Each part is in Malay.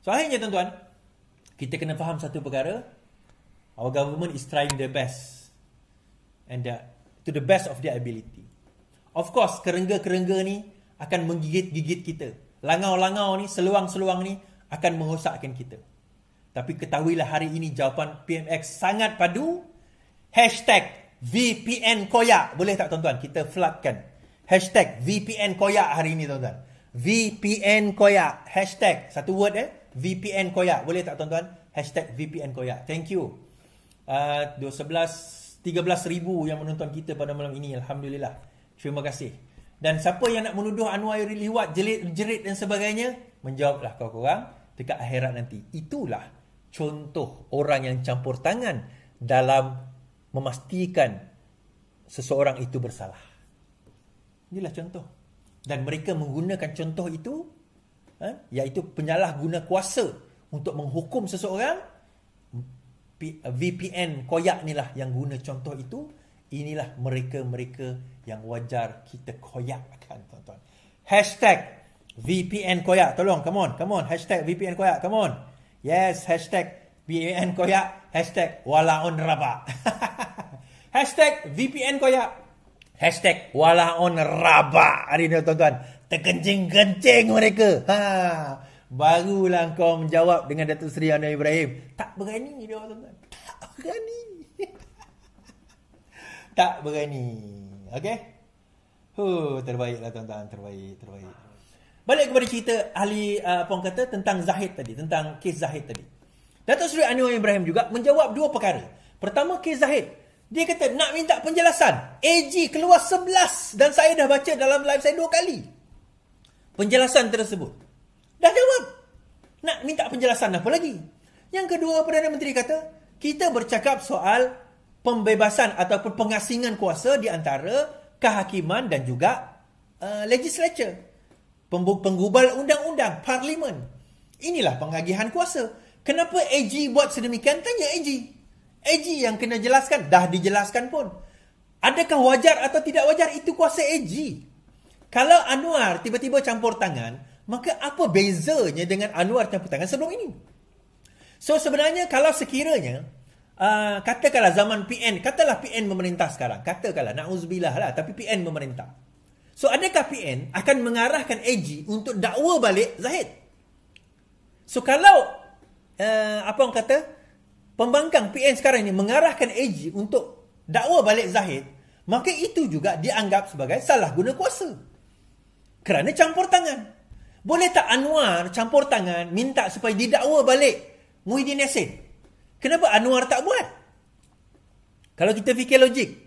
So akhirnya tuan-tuan, kita kena faham satu perkara. Our government is trying their best. And to the best of their ability. Of course, kerengga-kerengga ni akan menggigit-gigit kita. Langau-langau ni, seluang-seluang ni akan merosakkan kita. Tapi ketahuilah hari ini jawapan PMX sangat padu. #VPN Koyak. Boleh tak tuan-tuan? Kita floodkan. #VPN Koyak hari ini tuan-tuan. VPN Koyak. Hashtag. Satu word VPN Koyak. Boleh tak tuan-tuan? #VPN Koyak. Thank you. 13,000 yang menonton kita pada malam ini. Alhamdulillah. Terima kasih. Dan siapa yang nak menuduh Anwar liwat, jerit dan sebagainya, menjawablah korang dekat akhirat nanti. Itulah contoh orang yang campur tangan dalam memastikan seseorang itu bersalah. Inilah contoh. Dan mereka menggunakan contoh itu, iaitu penyalahguna kuasa untuk menghukum seseorang. VPN Koyak inilah yang guna contoh itu. Inilah mereka-mereka yang wajar kita koyakkan, tuan-tuan. #VPN Koyak. Tolong, come on. #VPN Koyak, come on. Yes, #VPN Koyak. #walaon rabak. #VPN Koyak. #walaon rabak. Hari ni, tuan-tuan. Terkencing-kencing mereka. Barulah kau menjawab dengan Datuk Seri Anwar Ibrahim. Tak berani dia, tuan-tuan. Tak berani. Tak berani. Okey? Terbaiklah tuan-tuan. Terbaik. Balik kepada cerita ahli orang kata tentang Zahid tadi. Tentang kes Zahid tadi. Datuk Seri Anwar Ibrahim juga menjawab dua perkara. Pertama, kes Zahid. Dia kata nak minta penjelasan. AG keluar 11. Dan saya dah baca dalam live saya 2 kali. Penjelasan tersebut. Dah jawab. Nak minta penjelasan apa lagi? Yang kedua, Perdana Menteri kata, kita bercakap soal pembebasan ataupun pengasingan kuasa di antara kehakiman dan juga legislature. Penggubal undang-undang, parlimen. Inilah pengagihan kuasa. Kenapa AG buat sedemikian? Tanya AG. AG yang kena jelaskan. Dah dijelaskan pun. Adakah wajar atau tidak wajar? Itu kuasa AG. Kalau Anwar tiba-tiba campur tangan, maka apa bezanya dengan Anwar campur tangan sebelum ini? So sebenarnya kalau sekiranya katakanlah zaman PN, katalah PN memerintah sekarang, katakanlah, na'udzubillah lah, tapi PN memerintah. So adakah PN akan mengarahkan AG untuk dakwa balik Zahid? So kalau orang kata pembangkang PN sekarang ni mengarahkan AG untuk dakwa balik Zahid, maka itu juga dianggap sebagai salah guna kuasa. Kerana campur tangan. Boleh tak Anwar campur tangan minta supaya didakwa balik Muhyiddin Yassin? Kenapa Anwar tak buat? Kalau kita fikir logik.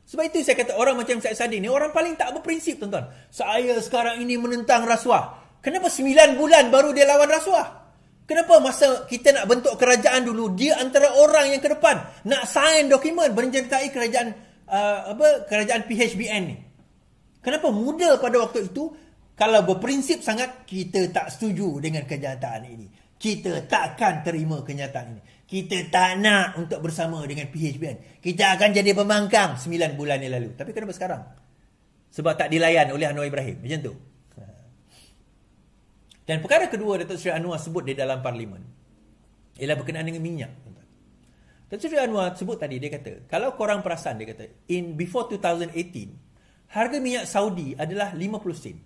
Sebab itu saya kata orang macam Syed Saddiq ni orang paling tak berprinsip, tuan-tuan. Saya sekarang ini menentang rasuah. Kenapa 9 bulan baru dia lawan rasuah? Kenapa masa kita nak bentuk kerajaan dulu, dia antara orang yang ke depan nak sign dokumen menyertai kerajaan PHBN ni? Kenapa muda pada waktu itu? Kalau berprinsip sangat, kita tak setuju dengan kenyataan ini. Kita takkan terima kenyataan ini. Kita tak nak untuk bersama dengan PHBN. Kita akan jadi pembangkang 9 bulan yang lalu. Tapi kenapa sekarang? Sebab tak dilayan oleh Anwar Ibrahim. Macam tu. Dan perkara kedua Datuk Seri Anwar sebut di dalam parlimen ialah berkenaan dengan minyak. Datuk Seri Anwar sebut tadi, dia kata, kalau korang perasan, dia kata, before 2018, harga minyak Saudi adalah 50 sen.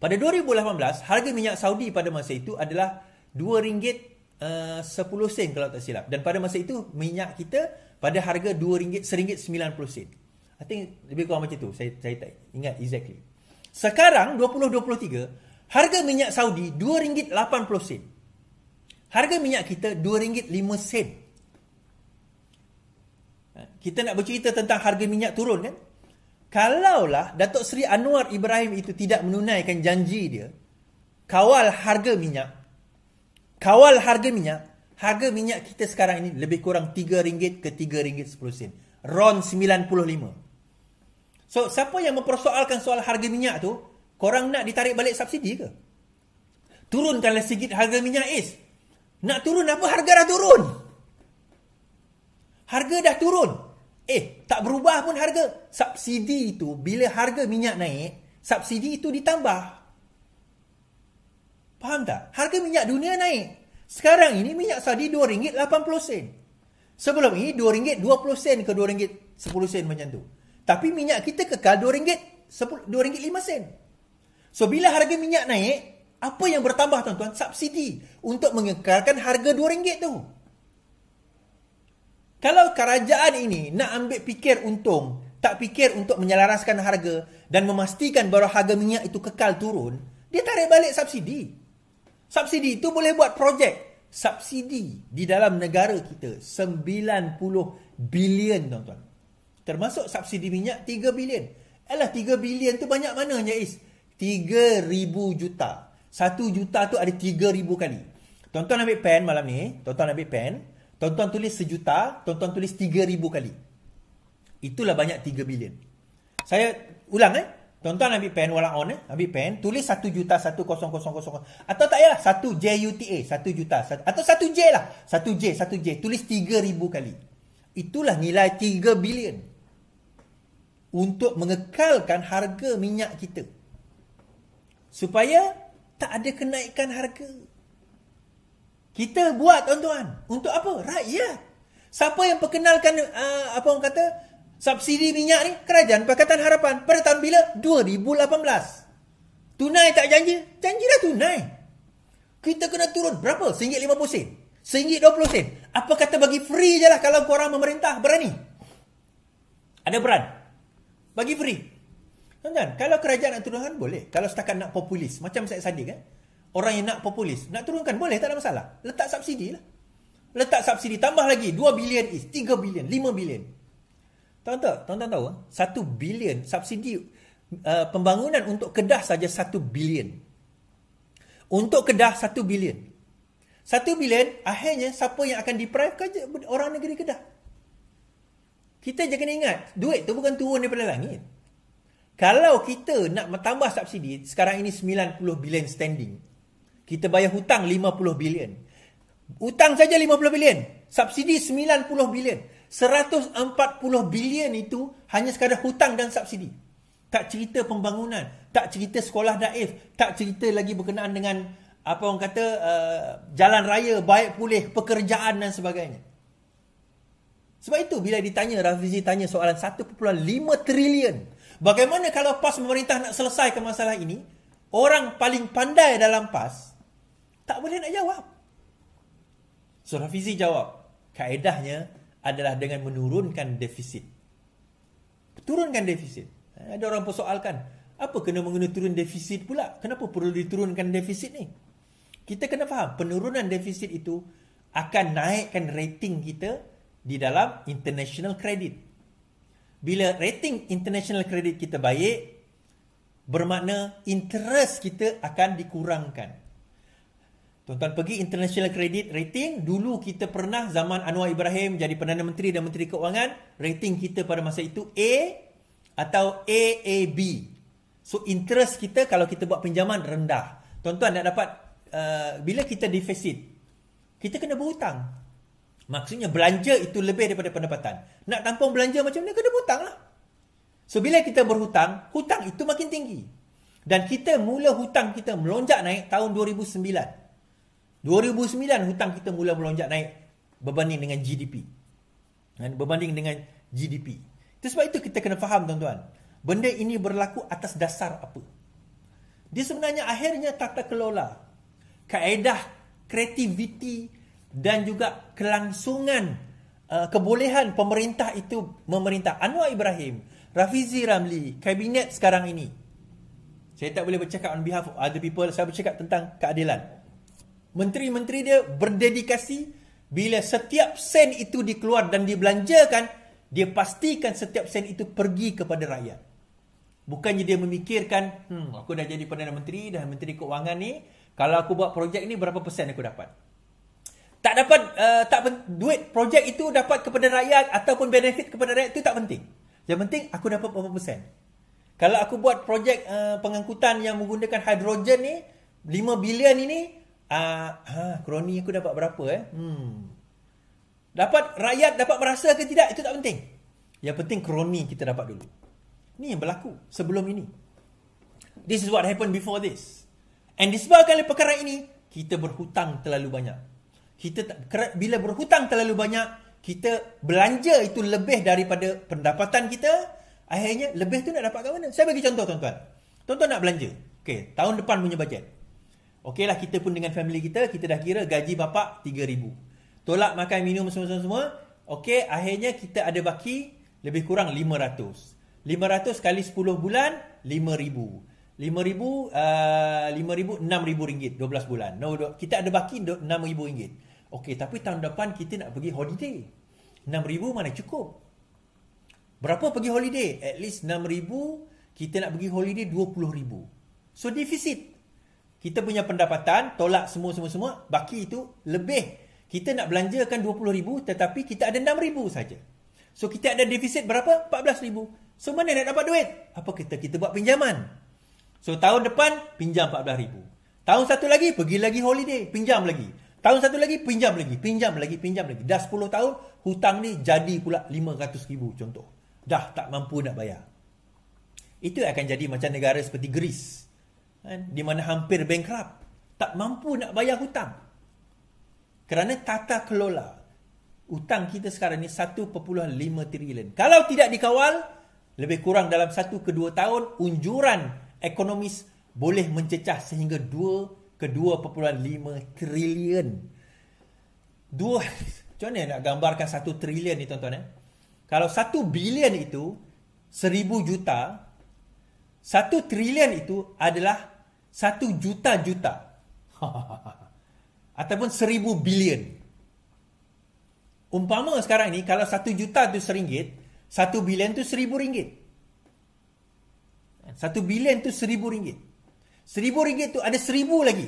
Pada 2018, harga minyak Saudi pada masa itu adalah RM2.10 kalau tak silap. Dan pada masa itu, minyak kita pada harga RM1.90. I think lebih kurang macam itu. Saya tak ingat exactly. Sekarang, 2023, harga minyak Saudi RM2.80. Harga minyak kita RM2.05. Kita nak bercerita tentang harga minyak turun kan? Kalaulah Datuk Seri Anwar Ibrahim itu tidak menunaikan janji dia, kawal harga minyak, harga minyak kita sekarang ini lebih kurang RM3 ke RM3.10. RON 95. So, siapa yang mempersoalkan soal harga minyak tu, korang nak ditarik balik subsidi ke? Turunkanlah sikit harga minyak is. Nak turun apa? Harga dah turun. Harga dah turun. Tak berubah pun harga. Subsidi itu, bila harga minyak naik, subsidi itu ditambah. Faham tak? Harga minyak dunia naik. Sekarang ini minyak Saudi RM2.80. Sebelum ini RM2.20 ke RM2.10 macam tu. Tapi minyak kita kekal RM2.05. So bila harga minyak naik, apa yang bertambah tuan-tuan? Subsidi untuk mengekalkan harga RM2 tu. Kalau kerajaan ini nak ambil fikir untung, tak fikir untuk menyelaraskan harga dan memastikan bahawa harga minyak itu kekal turun, dia tarik balik subsidi. Subsidi itu boleh buat projek. Subsidi di dalam negara kita 90 bilion tuan-tuan. Termasuk subsidi minyak 3 bilion. 3 bilion tu banyak mana Is? 3,000 juta. 1 juta tu ada 3,000 kali. Tuan-tuan ambil pen malam ni. Tuan-tuan ambil pen. Tuan-tuan tulis 1 juta. Tuan-tuan tulis 3,000 kali. Itulah banyak 3 bilion. Saya ulang Tuan-tuan ambil pen wala on ambil pen, tulis 1 juta 1000 atau tak payahlah 1 JUTA 1 juta atau 1 J lah. 1 J tulis 3,000 kali. Itulah nilai 3 bilion untuk mengekalkan harga minyak kita. Supaya tak ada kenaikan harga. Kita buat tuan-tuan. Untuk apa? Rakyat. Siapa yang perkenalkan apa orang kata subsidi minyak ni? Kerajaan Pakatan Harapan. Pada tahun bila? 2018. Tunai tak janji? Janji dah tunai. Kita kena turun berapa? RM1.50. RM1.20. Apa kata bagi free je lah kalau korang memerintah berani? Ada beran? Bagi free. Tuan-tuan, kalau kerajaan nak turunkan boleh. Kalau setakat nak populis, macam saya Saddiq orang yang nak populis, nak turunkan boleh, tak ada masalah. Letak subsidi lah. Letak subsidi, tambah lagi 2 bilion is, 3 bilion, 5 bilion. Tuan-tuan tahu 1 bilion subsidi pembangunan untuk Kedah saja 1 bilion. Untuk Kedah 1 bilion. 1 bilion akhirnya siapa yang akan deprive? Orang negeri Kedah. Kita jangan ingat, duit tu bukan turun daripada langit. Kalau kita nak tambah subsidi, sekarang ini 90 bilion standing. Kita bayar hutang 50 bilion. Hutang saja 50 bilion. Subsidi 90 bilion. 140 bilion itu hanya sekadar hutang dan subsidi. Tak cerita pembangunan, tak cerita sekolah daif, tak cerita lagi berkenaan dengan apa orang kata jalan raya baik pulih, pekerjaan dan sebagainya. Sebab itu bila ditanya, Rafizi tanya soalan 1.5 trilion. Bagaimana kalau PAS pemerintah nak selesaikan masalah ini? Orang paling pandai dalam PAS tak boleh nak jawab. So Rafizi jawab, kaedahnya adalah dengan menurunkan defisit. Turunkan defisit. Ada orang persoalkan, apa kena mengena turun defisit pula? Kenapa perlu diturunkan defisit ni? Kita kena faham, penurunan defisit itu akan naikkan rating kita di dalam international credit. Bila rating international credit kita baik, bermakna interest kita akan dikurangkan. Tuan-tuan pergi international credit rating, dulu kita pernah zaman Anwar Ibrahim jadi Perdana Menteri dan Menteri Keuangan, rating kita pada masa itu A atau AAB. So interest kita kalau kita buat pinjaman rendah. Tuan-tuan nak dapat bila kita defisit, kita kena berhutang. Maksudnya belanja itu lebih daripada pendapatan. Nak tampung belanja macam ni kena berhutang lah. So bila kita berhutang, hutang itu makin tinggi. Dan kita mula hutang kita melonjak naik tahun 2009. 2009 hutang kita mula melonjak naik berbanding dengan GDP. Berbanding dengan GDP. Itu sebab itu kita kena faham tuan-tuan. Benda ini berlaku atas dasar apa? Dia sebenarnya akhirnya tata kelola, kaedah, kreativiti dan juga kelangsungan kebolehan pemerintah itu memerintah. Anwar Ibrahim, Rafizi Ramli, kabinet sekarang ini. Saya tak boleh bercakap on behalf of other people, saya bercakap tentang keadilan. Menteri-menteri dia berdedikasi bila setiap sen itu dikeluar dan dibelanjakan, dia pastikan setiap sen itu pergi kepada rakyat. Bukannya dia memikirkan, aku dah jadi Perdana Menteri, dah Menteri Keuangan ni, kalau aku buat projek ni berapa persen aku dapat? Tak dapat duit projek itu dapat kepada rakyat ataupun benefit kepada rakyat itu tak penting. Yang penting aku dapat berapa persen. Kalau aku buat projek pengangkutan yang menggunakan hidrogen ni 5 bilion ini, kroni aku dapat berapa Dapat rakyat dapat merasa ke tidak, itu tak penting. Yang penting kroni kita dapat dulu. Ni yang berlaku sebelum ini. This is what happened before this. And disebabkan oleh perkara ini, kita berhutang terlalu banyak. Bila berhutang terlalu banyak, kita belanja itu lebih daripada pendapatan kita, akhirnya lebih tu nak dapat kat mana? Saya bagi contoh tuan-tuan. Tuan-tuan nak belanja. Okey, tahun depan punya bajet. Okeylah, kita pun dengan family kita dah kira gaji bapa 3,000. Tolak makan minum semua. Okey, akhirnya kita ada baki lebih kurang 500. 500 kali 10 bulan, 5,000. 5,000, 6,000 ringgit 12 bulan. No, kita ada baki 6,000 ringgit. Okey, tapi tahun depan kita nak pergi holiday. 6,000 mana cukup? Berapa pergi holiday? At least 6,000, kita nak pergi holiday 20,000. So, defisit. Kita punya pendapatan, tolak semua, baki itu lebih. Kita nak belanjakan 20,000, tetapi kita ada 6,000 saja. So, kita ada defisit berapa? 14,000. So, mana nak dapat duit? Apa kita buat pinjaman? So, tahun depan, pinjam 14,000. Tahun satu lagi, pergi lagi holiday, pinjam lagi. Tahun satu lagi, pinjam lagi. Dah 10 tahun, hutang ni jadi pula 500,000 contoh. Dah tak mampu nak bayar. Itu akan jadi macam negara seperti Greece, di mana hampir bankrupt. Tak mampu nak bayar hutang. Kerana tata kelola hutang kita sekarang ni 1.5 trilion. Kalau tidak dikawal, lebih kurang dalam 1 ke 2 tahun, unjuran ekonomis boleh mencecah sehingga 2 ke 2.5 trilion. Macam mana nak gambarkan 1 trilion ni tuan-tuan? Kalau 1 bilion itu 1,000 juta, 1 trilion itu adalah 1 juta. Ataupun 1,000 bilion. Umpama sekarang ni, kalau 1 juta tu RM1, 1 bilion tu RM1,000. 1 bilion tu RM1,000. RM1,000 tu ada 1,000 lagi.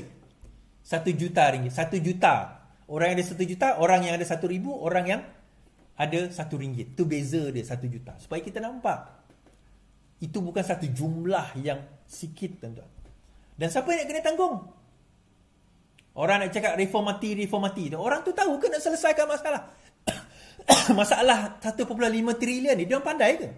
1 juta ringgit. 1 juta. Orang yang ada 1 juta, orang yang ada 1,000, orang yang ada RM1. Tu beza dia 1 juta. Supaya kita nampak. Itu bukan satu jumlah yang sikit, tuan-tuan. Dan siapa yang nak kena tanggung? Orang nak cakap reformati. Orang tu tahu ke nak selesaikan masalah? Masalah 1.5 trilion ni, dia orang pandai ke?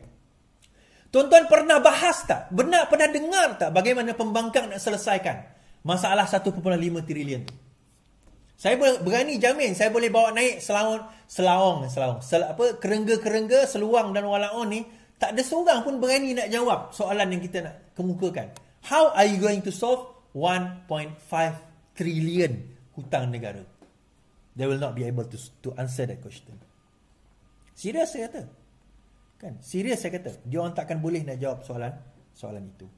Tuan-tuan pernah bahas tak? Pernah dengar tak bagaimana pembangkang nak selesaikan masalah 1.5 trilion tu? Saya berani jamin, saya boleh bawa naik kerengga-kerengga, seluang dan walaon ni, tak ada seorang pun berani nak jawab soalan yang kita nak kemukakan. How are you going to solve 1.5 trilion hutang negara? They will not be able to answer that question. Serius saya kata. Serius saya kata. Dia orang takkan boleh nak jawab soalan itu.